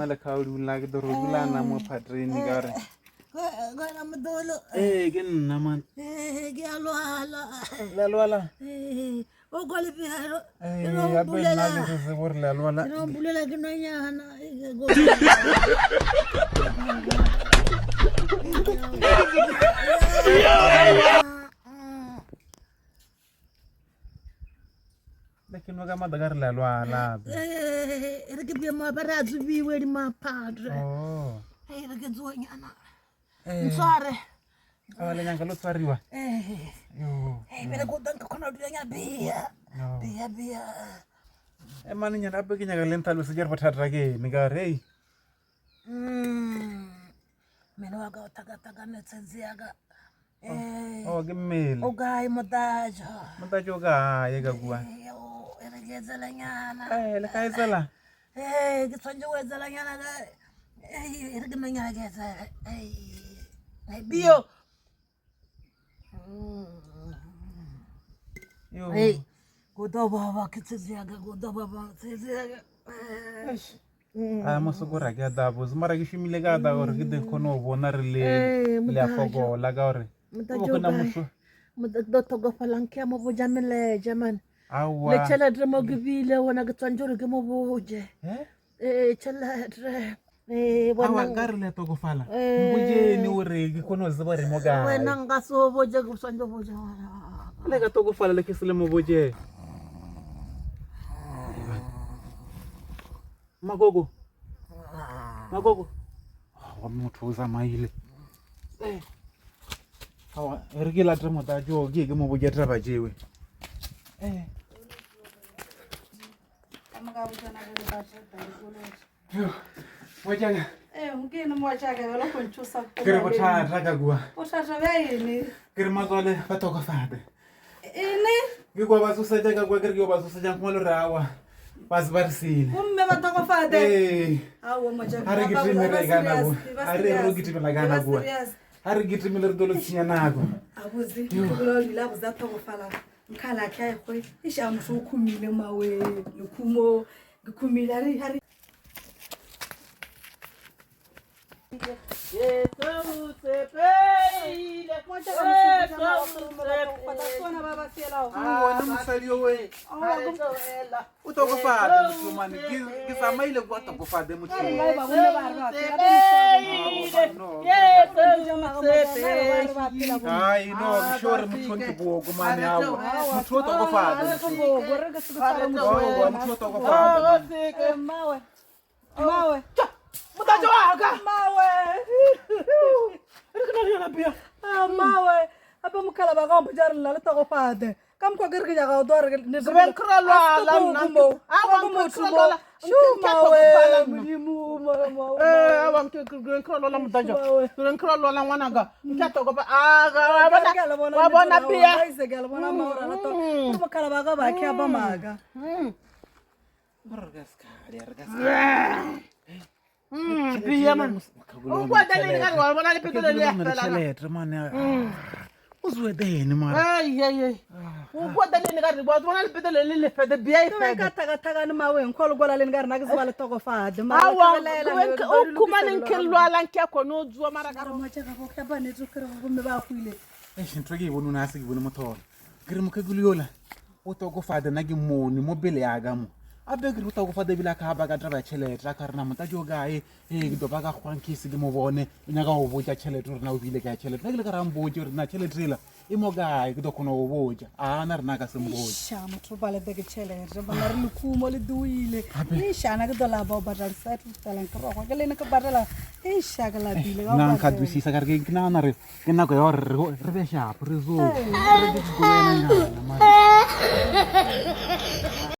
mala kauri lagi dorogula na mo patrini gare. Gana madolo. Ke nna man. Ke alwala. Lalwala. O gole piaro. Ya be na ke se bor lalwala. No bulela ginanyana. Lakini waga madagar lalwala. Rege bia mabarazu biwe di mapadre. Oh. Rege zuanyana. Nsare. Awale nyanga lo tsariwa. Yo. Bela godanka kona dunya bia. Bia. Mani nyanda abe kinyaga lenta lo sejar patatra ke nigare. Meno waga otaga netsenziaga. Oh, gemel. Ogai modajo. Modajo ga yega gua. Eragezala nyana. La kaizala. Gitsonje wezala nyana ga. Eragmenya geza. Bio. Yo. Godoba ba kitziaga godoba tziaga. Masukura ga dabo zumara gishimile ga da or gide kono bonarle le afogo la gaore. Mutajoga. Mutogo falankia mo jamile jaman. Awa. Le chela dremo gibile wana gitsonjoro gemo boje. Chela dre. Awa garle togo fala. Mbuje ni ore gikono zibare moga. Wena ngaso boje gitsonjo boje. Le ga togo fala le kisile mo boje. Magogo. Wa muthuza maile. Awa ergila dremo da jo gege mo boje traba jewe. Wajanga. Mgeni mwachaga wala kunchusa. Kere botha gua. Botha bayini. Kere mazole batoko fade. Ini? Ngikwa basusa jaga gwa kere basusa jang mo rawa. Basbarsini. Umme batoko fade. Awo mwachaga. Hari gitimere gana gua. Hari rogitimela gana gua. Hari gitimele dolo tsinya nago. Abuzi. Lo lila buzatoko fala. Mkhala kya khoi. Isha msho khumile mawe. Lukhumo ngikhumile hari. Mutajoga mawe. Rikna bia. Mawe. Apa mukala ba gam jar la ta ko faade. Kam ko gergi jaga dor ne Zben krala la nambo. Awam mo krala. Shu mawe. Mudimu mawe. Awam ke gren krala la mutajo. Gren krala la wanaga. Mkato ko ba wa bona bia. Sai gal bona mawra la to. Mukala ba ga ba kya ba maga. Bargaska. Bia man. Ungwa dalini kan wa bona le pedole le Cheletre man. Uzwe deni man. Ay. Ungwa dalini kan wa bona le pedole le fede bia Ka taga ni mawe nkolo gola len gar nagis wala to ko faade. Awa kuma nin kello alanke ko no zuwa maraga. Ma jaga ko ka bane zukra ko me ba kuile. Shintregi wonu nasi wonu motor. Girmu ka guliola. Oto go faade nagi moni mobile agamu. Abegri uta go fada bila ka baga draba cheletre akarna mutajo ga do baga khwankisi mo bone nyaga o boja cheletre na ubile ka cheletre ngile ka ramboje na cheletre la imoga do kono o boja anar na ka semboja Shama trubale dege cheletre banar lu kumo le duile insha na do la baba dal sat talan ka ro gele na ka barala insha gala bile ga na ka dusi sa garge kina na re kina ko yor re sha prezo re di go na